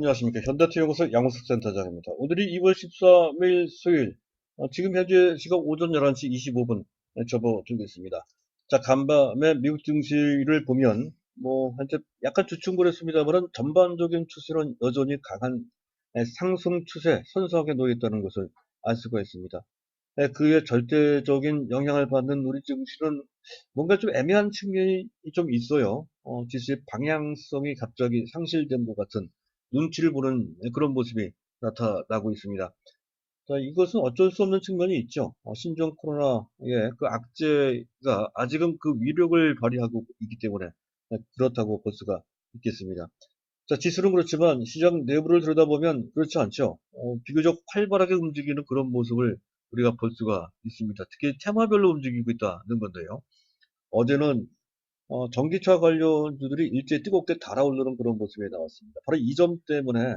안녕하십니까. 현대투자고서 양우석 센터장입니다. 오늘이 2월 13일 수요일, 지금 현재 시각 오전 11시 25분 접어들고 있습니다. 자, 간밤에 미국 증시를 보면, 현재 약간 주춤거렸습니다만 전반적인 추세는 여전히 강한 상승 추세, 선상에 놓여 있다는 것을 알 수가 있습니다. 그의 절대적인 영향을 받는 우리 증시는 뭔가 좀 애매한 측면이 좀 있어요. 지수의 방향성이 갑자기 상실된 것 같은 눈치를 보는 그런 모습이 나타나고 있습니다. 자, 이것은 어쩔 수 없는 측면이 있죠. 신종 코로나의 그 악재가 아직은 그 위력을 발휘하고 있기 때문에 그렇다고 볼 수가 있겠습니다. 자, 지수는 그렇지만 시장 내부를 들여다보면 그렇지 않죠. 비교적 활발하게 움직이는 그런 모습을 우리가 볼 수가 있습니다. 특히 테마별로 움직이고 있다는 건데요. 어제는 전기차 관련주들이 일제히 뜨겁게 달아오르는 그런 모습이 나왔습니다. 바로 이 점 때문에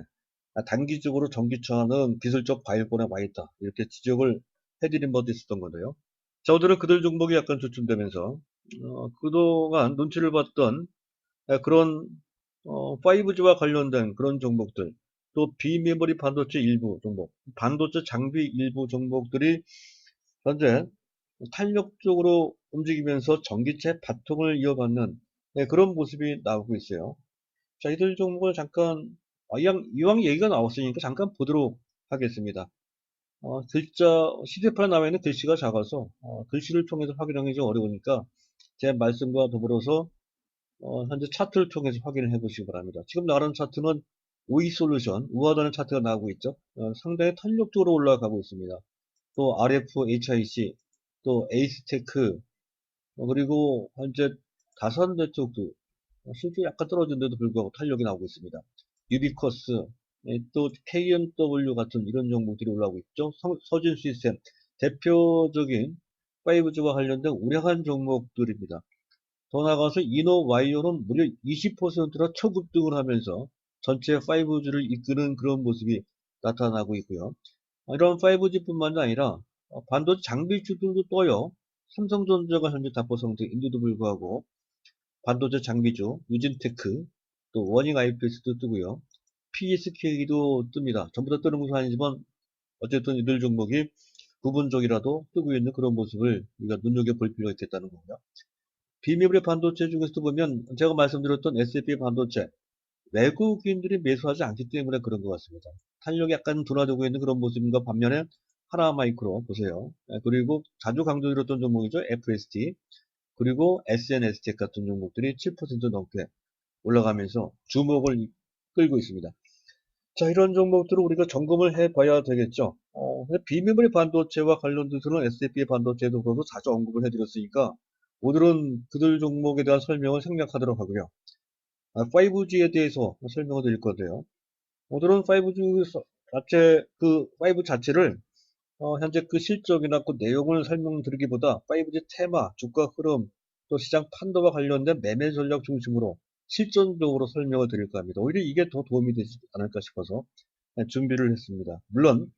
단기적으로 전기차는 기술적 과열권에 와 있다. 이렇게 지적을 해드린 바도 있었던 건데요. 자, 오늘은 그들 종목이 약간 주춤되면서 그동안 눈치를 봤던 그런 5G와 관련된 그런 종목들, 또 비메모리 반도체 일부 종목, 반도체 장비 일부 종목들이 현재 탄력적으로 움직이면서 전기체 바통을 이어받는 그런 모습이 나오고 있어요. 자, 이들 종목을 잠깐 이왕 얘기가 나왔으니까 잠깐 보도록 하겠습니다. 글자 시대판에 나와 있는 글씨가 작아서 글씨를 통해서 확인하기 좀 어려우니까 제 말씀과 더불어서 현재 차트를 통해서 확인을 해 보시기 바랍니다. 지금 나가는 차트는 오이솔루션, 우하단의 차트가 나오고 있죠. 상당히 탄력적으로 올라가고 있습니다. 또 RF, HIC, 또 에이스테크, 그리고 현재 다산 네트워크, 실제 약간 떨어진데도 불구하고 탄력이 나오고 있습니다. 유비커스, 또 KMW 같은 이런 종목들이 올라오고 있죠. 서진 시스템, 대표적인 5G와 관련된 우량한 종목들입니다. 더 나아가서 이노와이어는 무려 20%나 초급등을 하면서 전체 5G를 이끄는 그런 모습이 나타나고 있고요. 이런 5G뿐만 아니라 반도체 장비주들도 떠요. 삼성전자가 현재 답보 상태인데도 불구하고 반도체 장비주 유진테크, 또 워닝 IPS도 뜨고요. PSK도 뜹니다. 전부 다 뜨는 것은 아니지만 어쨌든 이들 종목이 부분적이라도 뜨고 있는 그런 모습을 우리가 눈여겨볼 필요가 있겠다는 거고요. 비메모리 반도체 중에서도 보면 제가 말씀드렸던 SFP 반도체 외국인들이 매수하지 않기 때문에 그런 것 같습니다. 탄력이 약간 둔화되고 있는 그런 모습인가 반면에 하나마이크로 보세요. 그리고 자주 강조드렸던 종목이죠. FST 그리고 SNS텍 같은 종목들이 7% 넘게 올라가면서 주목을 끌고 있습니다. 자, 이런 종목들을 우리가 점검을 해봐야 되겠죠. 비메모리 반도체와 관련돼서는 SFP 반도체도 그렇고 자주 언급을 해드렸으니까 오늘은 그들 종목에 대한 설명을 생략하도록 하고요. 5G에 대해서 설명을 드릴 건데요. 오늘은 5G 자체, 5 자체를 현재 그 실적이나 그 내용을 설명드리기보다 5G 테마, 주가 흐름, 또 시장 판도와 관련된 매매 전략 중심으로 실전적으로 설명을 드릴까 합니다. 오히려 이게 더 도움이 되지 않을까 싶어서 준비를 했습니다. 물론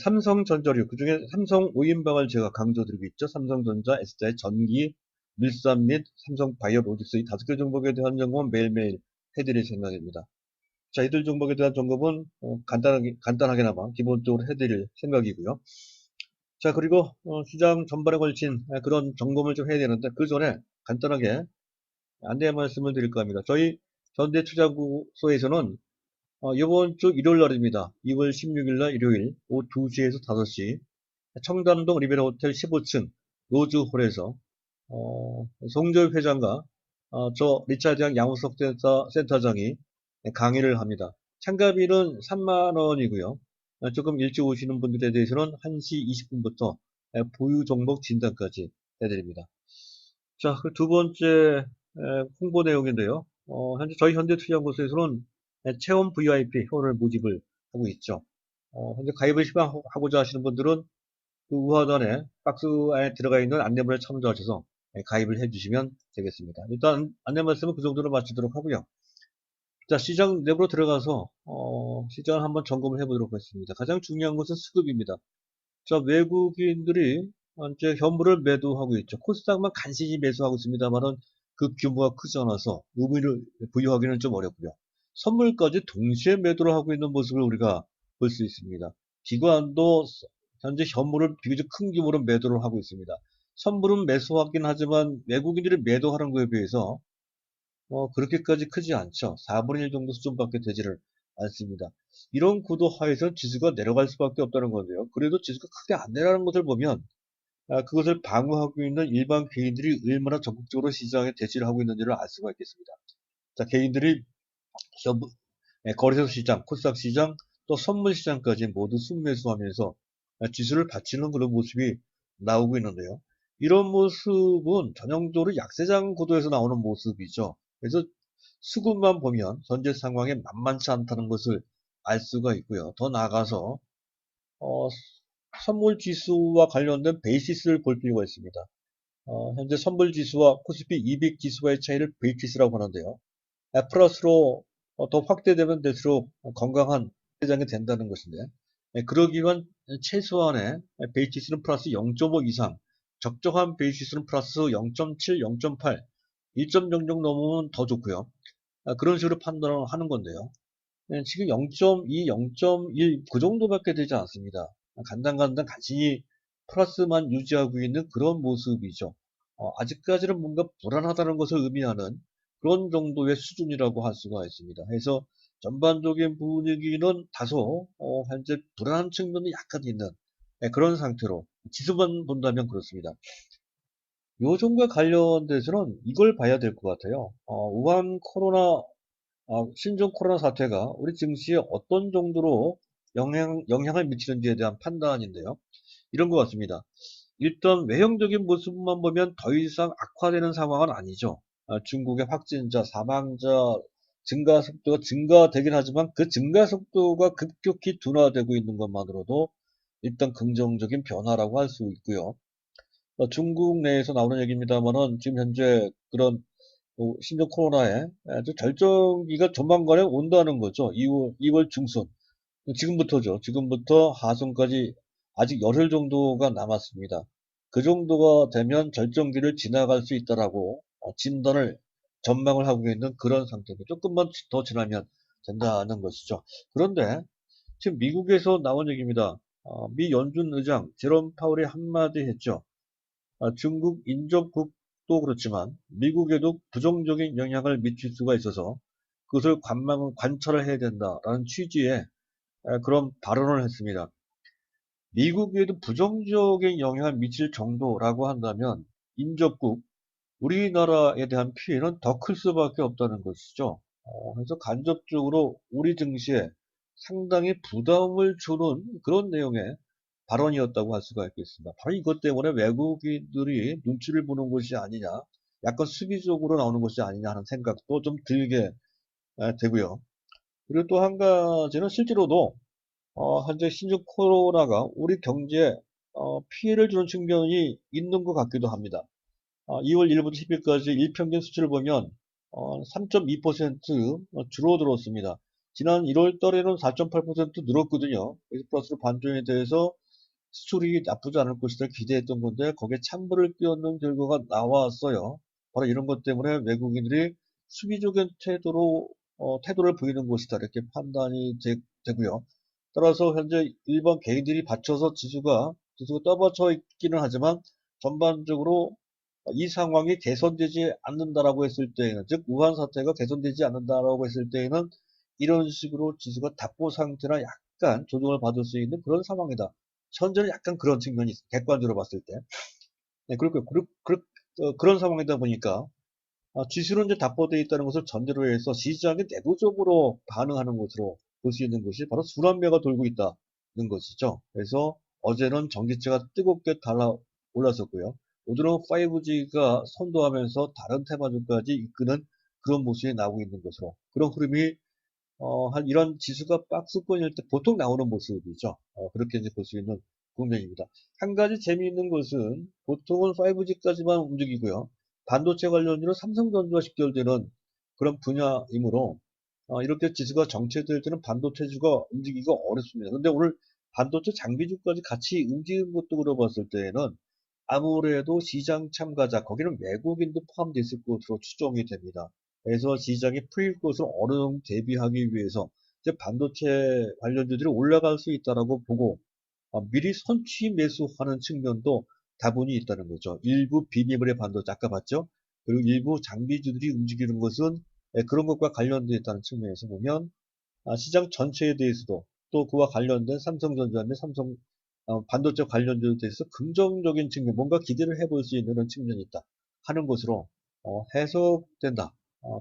삼성전자류, 그중에 삼성 5인방을 제가 강조드리고 있죠. 삼성전자, S자의 전기, 밀산 및 삼성바이오로직스 이 5개 종목에 대한 점검은 매일매일 해드릴 생각입니다. 자, 이들 종목에 대한 점검은 간단하게나마 기본적으로 해드릴 생각이고요. 자, 그리고 시장 전반에 걸친 그런 점검을 좀 해야 되는데 그 전에 간단하게 안내 말씀을 드릴까 합니다. 저희 현대투자소에서는 이번 주 일요일 날입니다. 2월 16일 날 일요일 오후 2시에서 5시 청담동 리베라 호텔 15층 로즈홀에서 송조희 회장과 저 리차드 양 양우석 센터장이 강의를 합니다. 참가비는 3만 원이고요. 조금 일찍 오시는 분들에 대해서는 1시 20분부터 보유 종목 진단까지 해드립니다. 자, 그 두 번째 홍보 내용인데요. 현재 저희 현대투자연구소에서는 체험 VIP 회원을 모집을 하고 있죠. 현재 가입을 시작하고자 하시는 분들은 그 우하단에 박스 안에 들어가 있는 안내문에 참조하셔서 가입을 해주시면 되겠습니다. 일단 안내 말씀은 그 정도로 마치도록 하고요. 자, 시장 내부로 들어가서 시장을 한번 점검을 해보도록 하겠습니다. 가장 중요한 것은 수급입니다. 자, 외국인들이 현재 현물을 매도하고 있죠. 코스닥만 간신히 매수하고 있습니다만은 그 규모가 크지 않아서 의미를 부여하기는 좀 어렵고요. 선물까지 동시에 매도를 하고 있는 모습을 우리가 볼 수 있습니다. 기관도 현재 현물을 비교적 큰 규모로 매도를 하고 있습니다. 선물은 매수하긴 하지만 외국인들이 매도하는 거에 비해서 그렇게까지 크지 않죠. 4분의 1 정도 수준밖에 되지를 않습니다. 이런 구도 하에서 지수가 내려갈 수밖에 없다는 건데요. 그래도 지수가 크게 안 내려가는 것을 보면 그것을 방어하고 있는 일반 개인들이 얼마나 적극적으로 시장에 대치를 하고 있는지를 알 수가 있겠습니다. 자, 개인들이 거래소 시장, 코스닥 시장, 또 선물 시장까지 모두 순매수하면서 지수를 받치는 그런 모습이 나오고 있는데요. 이런 모습은 전형적으로 약세장 구도에서 나오는 모습이죠. 그래서 수급만 보면 현재 상황에 만만치 않다는 것을 알 수가 있고요. 더 나아가서 어, 선물 지수와 관련된 베이시스를 볼 필요가 있습니다. 현재 선물 지수와 코스피 200 지수와의 차이를 베이시스라고 하는데요. 플러스로 더 확대되면 될수록 건강한 회장이 된다는 것인데, 그러기 위한 최소한의 베이시스는 플러스 0.5 이상, 적정한 베이시스는 플러스 0.7, 0.8, 1.00 넘으면 더 좋고요. 그런 식으로 판단을 하는 건데요. 지금 0.2, 0.1 그 정도밖에 되지 않습니다. 간단간단 간신히 플러스만 유지하고 있는 그런 모습이죠. 아직까지는 뭔가 불안하다는 것을 의미하는 그런 정도의 수준이라고 할 수가 있습니다. 그래서 전반적인 분위기는 다소 현재 불안한 측면이 약간 있는 그런 상태로 지수만 본다면 그렇습니다. 요즘과 관련돼서는 이걸 봐야 될 것 같아요. 우한 코로나 신종 코로나 사태가 우리 증시에 어떤 정도로 영향을 미치는지에 대한 판단인데요. 이런 것 같습니다. 일단 외형적인 모습만 보면 더 이상 악화되는 상황은 아니죠. 중국의 확진자, 사망자 증가 속도가 증가되긴 하지만 그 증가 속도가 급격히 둔화되고 있는 것만으로도 일단 긍정적인 변화라고 할 수 있고요. 중국 내에서 나오는 얘기입니다만은 지금 현재 그런 신종 코로나의 아주 절정기가 조만간에 온다는 거죠. 2월 중순. 지금부터죠. 지금부터 하순까지 아직 열흘 정도가 남았습니다. 그 정도가 되면 절정기를 지나갈 수 있다라고 진단을 전망을 하고 있는 그런 상태입니다. 조금만 더 지나면 된다는 것이죠. 그런데 지금 미국에서 나온 얘기입니다. 미 연준 의장 제롬 파월이 한마디 했죠. 중국 인접국도 그렇지만 미국에도 부정적인 영향을 미칠 수가 있어서 그것을 관찰을 해야 된다라는 취지의 그런 발언을 했습니다. 미국에도 부정적인 영향을 미칠 정도라고 한다면 인접국, 우리나라에 대한 피해는 더 클 수밖에 없다는 것이죠. 그래서 간접적으로 우리 증시에 상당히 부담을 주는 그런 내용의 발언이었다고 할 수가 있겠습니다. 바로 이것 때문에 외국인들이 눈치를 보는 것이 아니냐, 약간 수비적으로 나오는 것이 아니냐 하는 생각도 좀 들게 되고요. 그리고 또 한 가지는 실제로도 현재 신종 코로나가 우리 경제에 피해를 주는 측면이 있는 것 같기도 합니다. 2월 1일부터 10일까지 일평균 수치를 보면 3.2% 줄어들었습니다. 지난 1월 달에는 4.8% 늘었거든요. 그래서 플러스로 반전에 대해서 수출이 나쁘지 않을 것이다 기대했던 건데 거기에 찬물을 끼얹는 결과가 나왔어요. 바로 이런 것 때문에 외국인들이 수비적인 태도를 보이는 것이다 이렇게 판단이 되고요. 따라서 현재 일반 개인들이 받쳐서 지수가 떠받쳐 있기는 하지만 전반적으로 이 상황이 개선되지 않는다라고 했을 때에는, 즉 우한 사태가 개선되지 않는다라고 했을 때에는 이런 식으로 지수가 답보 상태나 약간 조정을 받을 수 있는 그런 상황이다. 현재는 약간 그런 측면이 있어요. 객관적으로 봤을 때. 네, 그런 상황이다 보니까 지수는 이제 답보되어 있다는 것을 전제로 해서 시장이 내부적으로 반응하는 것으로 볼 수 있는 것이 바로 순환매가 돌고 있다는 것이죠. 그래서 어제는 전기차가 뜨겁게 올랐었고요. 오늘은 5G가 선도하면서 다른 테마주까지 이끄는 그런 모습이 나오고 있는 것으로 그런 흐름이 한 이런 지수가 박스권일 때 보통 나오는 모습이죠. 그렇게 이제 볼 수 있는 국면입니다. 한 가지 재미있는 것은 보통은 5G까지만 움직이고요. 반도체 관련주로 삼성전자와 직결되는 그런 분야이므로 이렇게 지수가 정체될 때는 반도체주가 움직이기가 어렵습니다. 근데 오늘 반도체 장비주까지 같이 움직이는 것도 들어봤을 때에는 아무래도 시장 참가자, 거기는 외국인도 포함되어 있을 것으로 추정이 됩니다. 에서 시장이 풀릴 것을 어느 정도 대비하기 위해서 이제 반도체 관련주들이 올라갈 수 있다라고 보고 미리 선취 매수하는 측면도 다분히 있다는 거죠. 일부 비메모리 반도체 아까 봤죠? 그리고 일부 장비주들이 움직이는 것은 그런 것과 관련되어 있다는 측면에서 보면 시장 전체에 대해서도 또 그와 관련된 삼성전자 및 삼성 반도체 관련주에 대해서 긍정적인 측면, 뭔가 기대를 해볼 수 있는 그런 측면이 있다 하는 것으로 해석된다.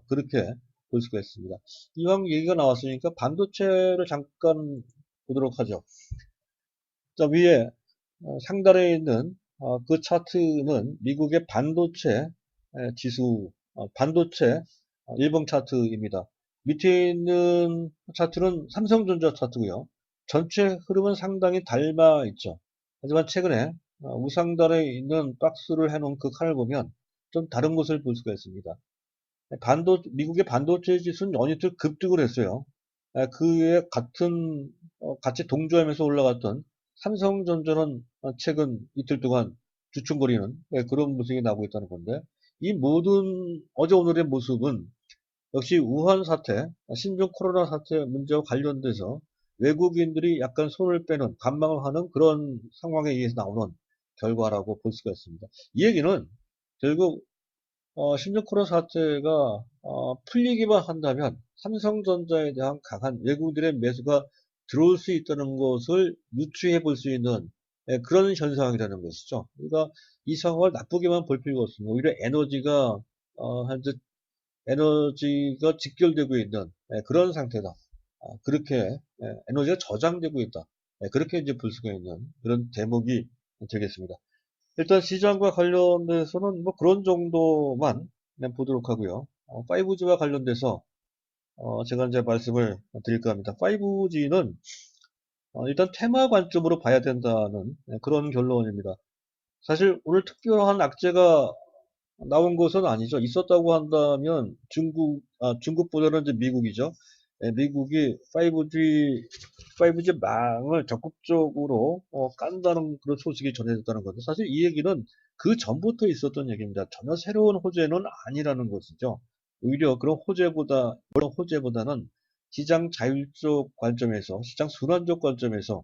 그렇게 볼 수가 있습니다. 이왕 얘기가 나왔으니까 반도체를 잠깐 보도록 하죠. 자, 위에 상단에 있는 그 차트는 미국의 반도체 지수, 반도체 일봉 차트입니다. 밑에 있는 차트는 삼성전자 차트고요. 전체 흐름은 상당히 닮아 있죠. 하지만 최근에 우상단에 있는 박스를 해놓은 그 칸을 보면 좀 다른 것을 볼 수가 있습니다. 미국의 반도체 지수는 연이틀 급등을 했어요. 그에 같이 동조하면서 올라갔던 삼성전자는 최근 이틀 동안 주춤거리는 그런 모습이 나오고 있다는 건데, 이 모든 어제 오늘의 모습은 역시 우한 사태, 신종 코로나 사태 문제와 관련돼서 외국인들이 약간 손을 빼는, 관망을 하는 그런 상황에 의해서 나오는 결과라고 볼 수가 있습니다. 이 얘기는 결국 신종 코로나 사태가 풀리기만 한다면 삼성전자에 대한 강한 외국인들의 매수가 들어올 수 있다는 것을 유추해 볼 수 있는 그런 현상이라는 것이죠. 그러니까 이 상황을 나쁘게만 볼 필요가 없습니다. 오히려 현재 에너지가 직결되고 있는 그런 상태다. 그렇게 에너지가 저장되고 있다. 그렇게 이제 볼 수가 있는 그런 대목이 되겠습니다. 일단 시장과 관련돼서는 뭐 그런 정도만 그냥 보도록 하고요. 5G와 관련돼서 제가 이제 말씀을 드릴까 합니다. 5G는 일단 테마 관점으로 봐야 된다는 그런 결론입니다. 사실 오늘 특별한 악재가 나온 것은 아니죠. 있었다고 한다면 중국보다는 이제 미국이죠. 미국이 5G 망을 적극적으로 깐다는 그런 소식이 전해졌다는 건데, 사실 이 얘기는 그 전부터 있었던 얘기입니다. 전혀 새로운 호재는 아니라는 것이죠. 오히려 그런 호재보다는 시장 자율적 관점에서, 시장 순환적 관점에서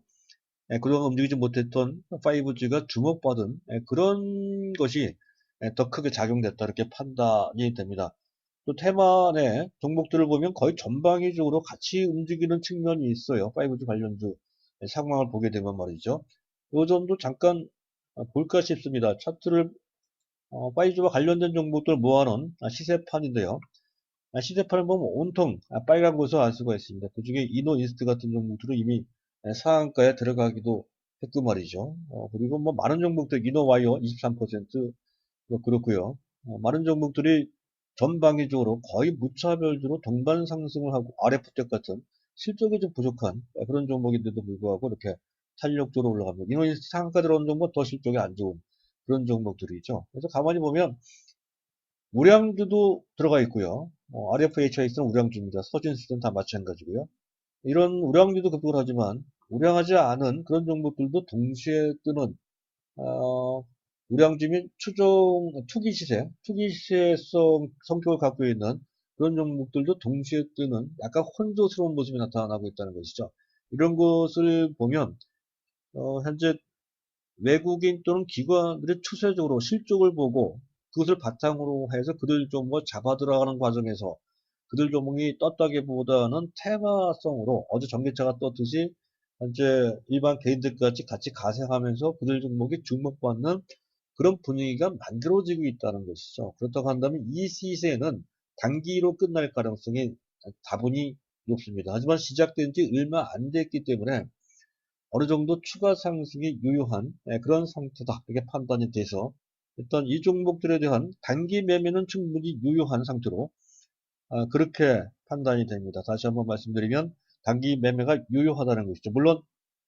그동안 움직이지 못했던 5G가 주목받은 그런 것이 더 크게 작용됐다 이렇게 판단이 됩니다. 또 테마 내 종목들을 보면 거의 전방위적으로 같이 움직이는 측면이 있어요. 5G 관련주 상황을 보게 되면 말이죠. 이 점도 잠깐 볼까 싶습니다. 차트를 5G와 관련된 종목들 모아놓은 시세판인데요. 시세판을 보면 온통 빨간 것을 알 수가 있습니다. 그 중에 이노인스트 같은 종목들은 이미 상한가에 들어가기도 했고 말이죠. 그리고 뭐 많은 종목들, 이노와이어 23%, 그렇고요. 많은 종목들이 전방위적으로 거의 무차별적으로 동반 상승을 하고 RF텍 같은 실적이 좀 부족한 그런 종목인데도 불구하고 이렇게 탄력적으로 올라갑니다. 이노인스트 상한가 들어온 종목 더 실적이 안 좋은 그런 종목들이죠. 그래서 가만히 보면 우량주도 들어가 있고요. RFHIS는 우량주입니다. 서진수는 다 마찬가지고요. 이런 우량주도 급등을 하지만 우량하지 않은 그런 종목들도 동시에 뜨는 우량주 및 투기 시세성 성격을 갖고 있는 그런 종목들도 동시에 뜨는 약간 혼조스러운 모습이 나타나고 있다는 것이죠. 이런 것을 보면 현재 외국인 또는 기관들이 추세적으로 실적을 보고 그것을 바탕으로 해서 그들 종목을 잡아 들어가는 과정에서 그들 종목이 떴다기보다는 테마성으로 어제 전기차가 떴듯이 현재 일반 개인들까지 같이 가세하면서 그들 종목이 주목받는 그런 분위기가 만들어지고 있다는 것이죠. 그렇다고 한다면 이 시세는 단기로 끝날 가능성이 다분히 높습니다. 하지만 시작된 지 얼마 안 됐기 때문에 어느 정도 추가 상승이 유효한 그런 상태다 이렇게 판단이 돼서 일단 이 종목들에 대한 단기 매매는 충분히 유효한 상태로 그렇게 판단이 됩니다. 다시 한번 말씀드리면 단기 매매가 유효하다는 것이죠. 물론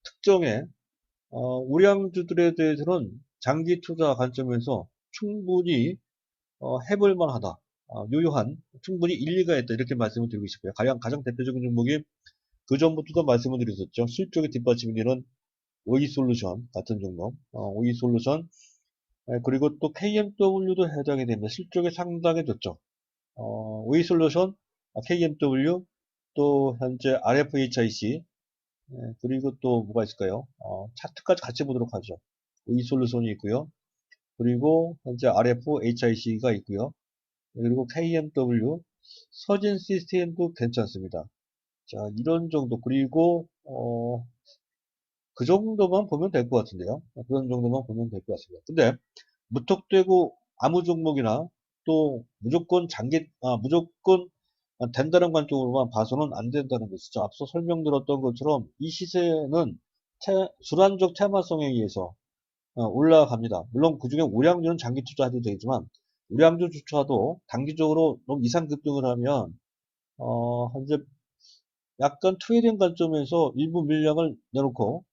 특정의 우량주들에 대해서는 장기 투자 관점에서 충분히 해볼 만하다. 유효한, 충분히 일리가 있다. 이렇게 말씀을 드리고 싶어요. 가장 대표적인 종목이 그 전부터도 말씀을 드렸었죠. 실적의 뒷받침이 되는 오이솔루션 같은 종목, 오이솔루션, 그리고 또 KMW도 해당이 됩니다. 실적이 상당히 좋죠. OE솔루션, KMW, 또 현재 RFHIC, 그리고 또 뭐가 있을까요? 차트까지 같이 보도록 하죠. OE솔루션이 있고요. 그리고 현재 RFHIC가 있고요. 그리고 KMW, 서진 시스템도 괜찮습니다. 자, 이런 정도. 그리고 그 정도만 보면 될 것 같은데요. 그런 정도만 보면 될 것 같습니다. 근데 무턱대고 아무 종목이나 또 무조건 된다는 관점으로만 봐서는 안 된다는 것이죠. 앞서 설명드렸던 것처럼 이 시세는 순환적 테마성에 의해서 올라갑니다. 물론 그중에 우량주는 장기 투자해도 되지만 우량주조차도 단기적으로 너무 이상 급등을 하면 현재 약간 트레이딩 관점에서 일부 물량을 내놓고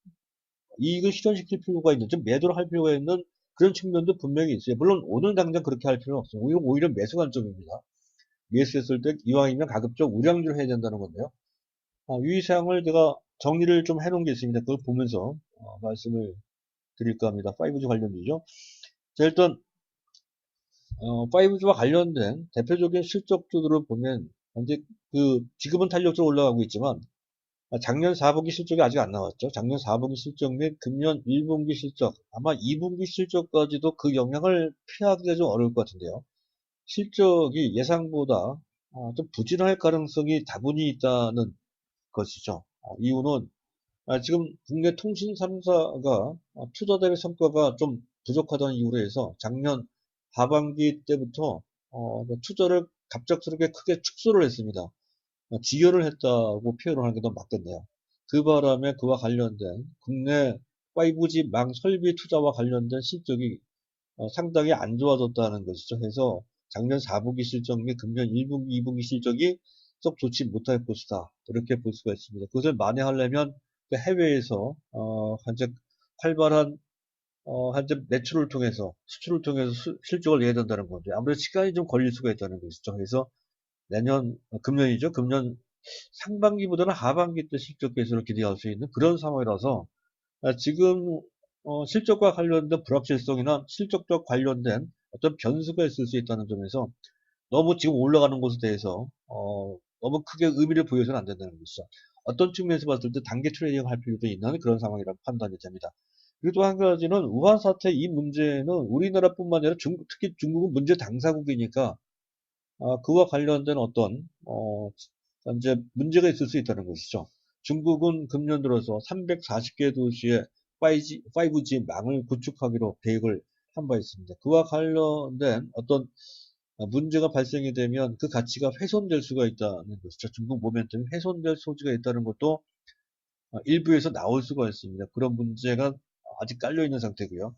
이익을 실현시킬 필요가 있는, 즉 매도를 할 필요가 있는 그런 측면도 분명히 있어요. 물론 오늘 당장 그렇게 할 필요는 없어요. 오히려 매수 관점입니다. 매수했을 때 이왕이면 가급적 우량주를 해야 된다는 건데요. 유의사항을 제가 정리를 좀 해놓은 게 있습니다. 그걸 보면서 말씀을 드릴까 합니다. 5G 관련이죠. 자, 일단 5G와 관련된 대표적인 실적들을 보면 현재 지금은 탄력적으로 올라가고 있지만 작년 4분기 실적이 아직 안 나왔죠. 작년 4분기 실적 및 금년 1분기 실적, 아마 2분기 실적까지도 그 영향을 피하기가 좀 어려울 것 같은데요. 실적이 예상보다 좀 부진할 가능성이 다분히 있다는 것이죠. 이유는 지금 국내 통신 3사가 투자 대비 성과가 좀 부족하다는 이유로 해서 작년 하반기 때부터 투자를 갑작스럽게 크게 축소를 했습니다. 지연을 했다고 표현을 하는 게 더 맞겠네요. 그 바람에 그와 관련된 국내 5G 망 설비 투자와 관련된 실적이 상당히 안 좋아졌다는 것이죠. 해서 작년 4분기 실적 및 금년 1분기, 2분기 실적이 썩 좋지 못할 것이다. 이렇게 볼 수가 있습니다. 그것을 만회하려면 해외에서 현재 활발한 현재 매출을 통해서 수출을 통해서 실적을 내야 된다는 건데 아무래도 시간이 좀 걸릴 수가 있다는 것이죠. 그래서 내년 금년이죠. 금년 상반기보다는 하반기 때 실적 개선을 기대할 수 있는 그런 상황이라서 지금 실적과 관련된 불확실성이나 실적과 관련된 어떤 변수가 있을 수 있다는 점에서 너무 지금 올라가는 것에 대해서 너무 크게 의미를 부여해서는 안 된다는 것이죠. 어떤 측면에서 봤을 때 단기 트레이딩 할 필요도 있는 그런 상황이라고 판단이 됩니다. 그리고 또 한 가지는 우한 사태 이 문제는 우리나라뿐만 아니라 특히 중국은 문제 당사국이니까 그와 관련된 어떤 현재 문제가 있을 수 있다는 것이죠. 중국은 금년 들어서 340개 도시에 5G 망을 구축하기로 계획을 한 바 있습니다. 그와 관련된 어떤 문제가 발생이 되면 그 가치가 훼손될 수가 있다는 것이죠. 중국 모멘텀이 훼손될 소지가 있다는 것도 일부에서 나올 수가 있습니다. 그런 문제가 아직 깔려 있는 상태고요.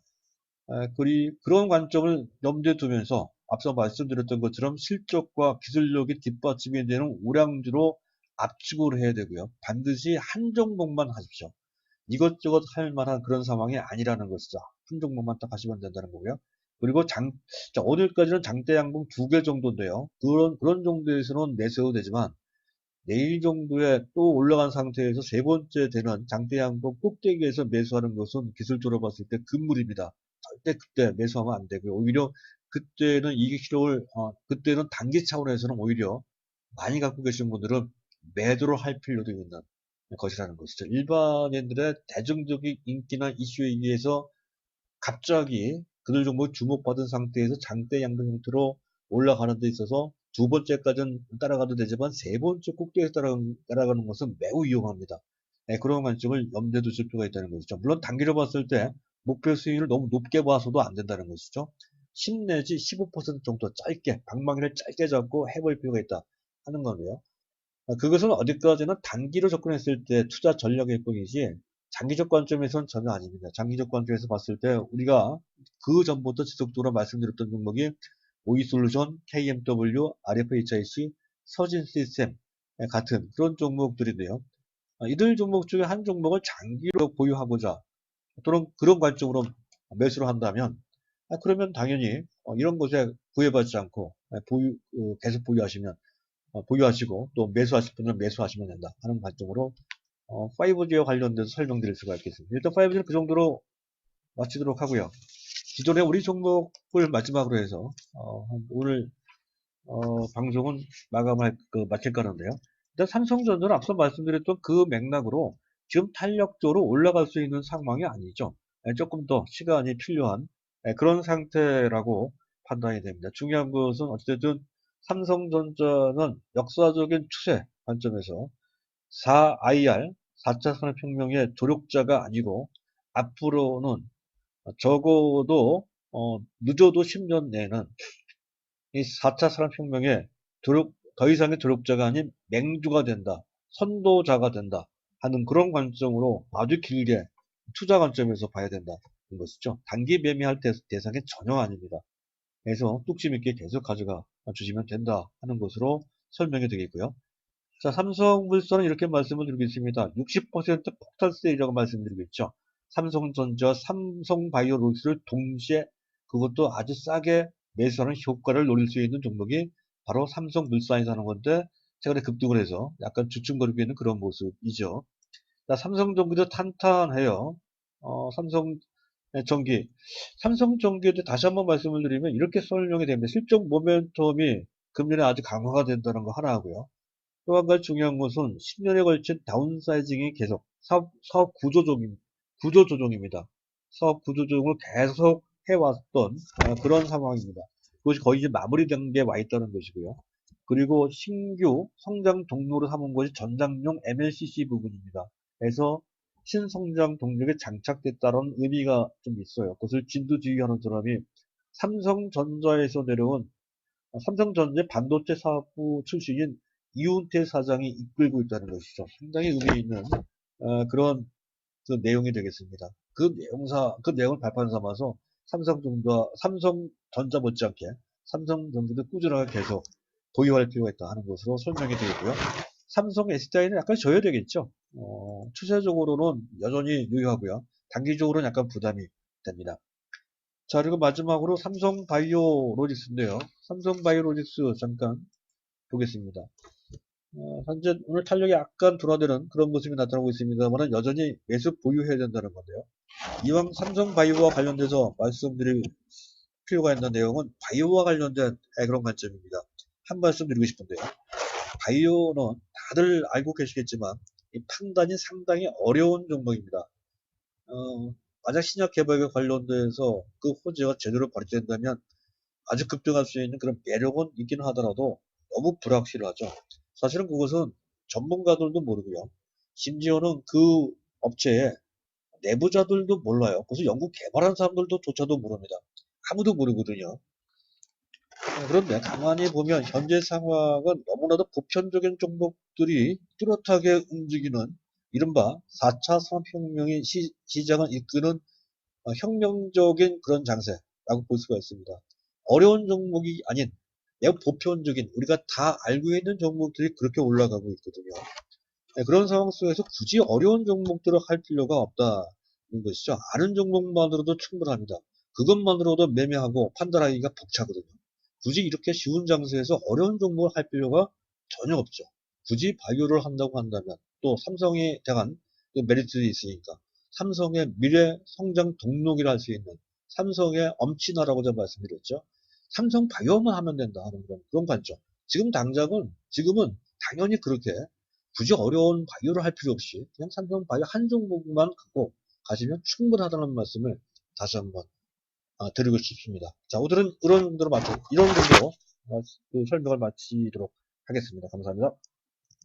그런 관점을 염두에 두면서 앞서 말씀드렸던 것처럼 실적과 기술력이 뒷받침이 되는 우량주로 압축을 해야 되고요. 반드시 한 종목만 하십시오. 이것저것 할 만한 그런 상황이 아니라는 것이죠. 한 종목만 딱 하시면 된다는 거고요. 그리고 자, 오늘까지는 장대 양봉 2개 정도인데요. 그런 정도에서는 내세워도 되지만 내일 정도에 또 올라간 상태에서 세 번째 되는 장대 양봉 꼭대기에서 매수하는 것은 기술적으로 봤을 때 금물입니다. 절대 그때 매수하면 안 되고요. 오히려 그때는 이익 실현을 그때는 단기 차원에서는 오히려 많이 갖고 계신 분들은 매도를 할 필요도 있는 것이라는 것이죠. 일반인들의 대중적인 인기나 이슈에 의해서 갑자기 그들 정보 주목받은 상태에서 장대 양봉 형태로 올라가는 데 있어서 두 번째까지는 따라가도 되지만 세 번째 꼭대기에서 따라가는 것은 매우 위험합니다. 그런 관점을 염두에 두실 필요가 있다는 것이죠. 물론 단기로 봤을 때 목표 수익을 너무 높게 봐서도 안 된다는 것이죠. 10 내지 15% 정도 짧게 방망이를 짧게 잡고 해볼 필요가 있다 하는 거고요. 그것은 어디까지나 단기로 접근했을 때 투자 전략일 뿐이지 장기적 관점에서는 전혀 아닙니다. 장기적 관점에서 봤을 때 우리가 그 전부터 지속적으로 말씀드렸던 종목이 OE솔루션, KMW, RFHIC, 서진 시스템 같은 그런 종목들인데요. 이들 종목 중에 한 종목을 장기로 보유하고자 또는 그런 관점으로 매수를 한다면 그러면 당연히 이런 곳에 구애받지 않고 계속 보유하시고 또 매수하실 분은 매수하시면 된다 하는 관점으로 5G와 관련돼서 설명드릴 수가 있겠습니다. 일단 5G는 그 정도로 마치도록 하고요. 기존에 우리 종목을 마지막으로 해서 오늘 방송은 마칠까 하는데요. 일단 삼성전자는 앞서 말씀드렸던 그 맥락으로 지금 탄력적으로 올라갈 수 있는 상황이 아니죠. 조금 더 시간이 필요한 그런 상태라고 판단이 됩니다. 중요한 것은 어쨌든 삼성전자는 역사적인 추세 관점에서 4IR, 4차 산업혁명의 조력자가 아니고 앞으로는 적어도 늦어도 10년 내에는 이 4차 산업혁명의 더 이상의 조력자가 아닌 맹주가 된다, 선도자가 된다 하는 그런 관점으로 아주 길게 투자 관점에서 봐야 된다는 것이죠. 단기 매매할 대상이 전혀 아닙니다. 그래서 뚝심 있게 계속 가져가 주시면 된다 하는 것으로 설명이 되겠고요. 자, 삼성물산은 이렇게 말씀을 드리고 있습니다. 60% 폭탄 세일이라고 말씀드리고 있죠. 삼성전자, 삼성바이오로직스를 동시에 그것도 아주 싸게 매수하는 효과를 노릴 수 있는 종목이 바로 삼성물산이라는 건데 최근에 급등을 해서 약간 주춤거리고 있는 그런 모습이죠. 자, 삼성전기도 탄탄해요. 삼성전기. 삼성전기에 대해 다시 한번 말씀을 드리면 이렇게 설명이 됩니다. 실적 모멘텀이 금년에 아주 강화가 된다는 거 하나 하고요. 또 한 가지 중요한 것은 10년에 걸친 다운사이징이 계속 사업 구조 조정입니다. 사업 구조 조정을 계속 해왔던 그런 상황입니다. 그것이 거의 이제 마무리 단계에 와 있다는 것이고요. 그리고 신규 성장 동력을 삼은 것이 전장용 MLCC 부분입니다. 그래서 신성장 동력에 장착됐다는 의미가 좀 있어요. 그것을 진두지휘하는 사람이 삼성전자에서 내려온 삼성전자 반도체 사업부 출신인 이훈태 사장이 이끌고 있다는 것이죠. 상당히 의미 있는 그런 그 내용이 되겠습니다. 그 내용을 발판 삼아서 삼성전자 못지않게 삼성전기도 꾸준하게 계속 보유할 필요가 있다 하는 것으로 설명이 되겠고요. 삼성 SDI는 약간 져야 되겠죠. 추세적으로는 여전히 유효하고요. 단기적으로는 약간 부담이 됩니다. 자, 그리고 마지막으로 삼성바이오로직스인데요. 삼성바이오로직스 잠깐 보겠습니다. 현재 오늘 탄력이 약간 둔화되는 그런 모습이 나타나고 있습니다만 여전히 매수 보유해야 된다는 건데요. 이왕 삼성바이오와 관련돼서 말씀드릴 필요가 있는 내용은 바이오와 관련된 그런 관점입니다. 한 말씀 드리고 싶은데요. 바이오는 다들 알고 계시겠지만 이 판단이 상당히 어려운 종목입니다. 만약 신약 개발과 관련돼서 그 호재가 제대로 발휘된다면 아주 급등할 수 있는 그런 매력은 있기는 하더라도 너무 불확실하죠. 사실은 그것은 전문가들도 모르고요. 심지어는 그 업체의 내부자들도 몰라요. 그래서 연구 개발한 사람들도 조차도 모릅니다. 아무도 모르거든요. 그런데 가만히 보면 현재 상황은 너무나도 보편적인 종목들이 뚜렷하게 움직이는 이른바 4차 산업혁명의 시장을 이끄는 혁명적인 그런 장세라고 볼 수가 있습니다. 어려운 종목이 아닌 매우 보편적인 우리가 다 알고 있는 종목들이 그렇게 올라가고 있거든요. 그런 상황 속에서 굳이 어려운 종목들을 할 필요가 없다는 것이죠. 아는 종목만으로도 충분합니다. 그것만으로도 매매하고 판단하기가 벅차거든요. 굳이 이렇게 쉬운 장세에서 어려운 종목을 할 필요가 전혀 없죠. 굳이 바이오를 한다고 한다면 또 삼성에 대한 메리트도 있으니까 삼성의 미래 성장 동력이라 할 수 있는 삼성의 엄친아라고 제가 말씀드렸죠. 삼성 바이오만 하면 된다 하는 그런 관점. 지금은 당연히 그렇게 굳이 어려운 바이오를 할 필요 없이 그냥 삼성 바이오 한 종목만 갖고 가시면 충분하다는 말씀을 다시 한번 드리고 싶습니다. 자, 오늘은 이런 정도로 설명을 마치도록 하겠습니다. 감사합니다.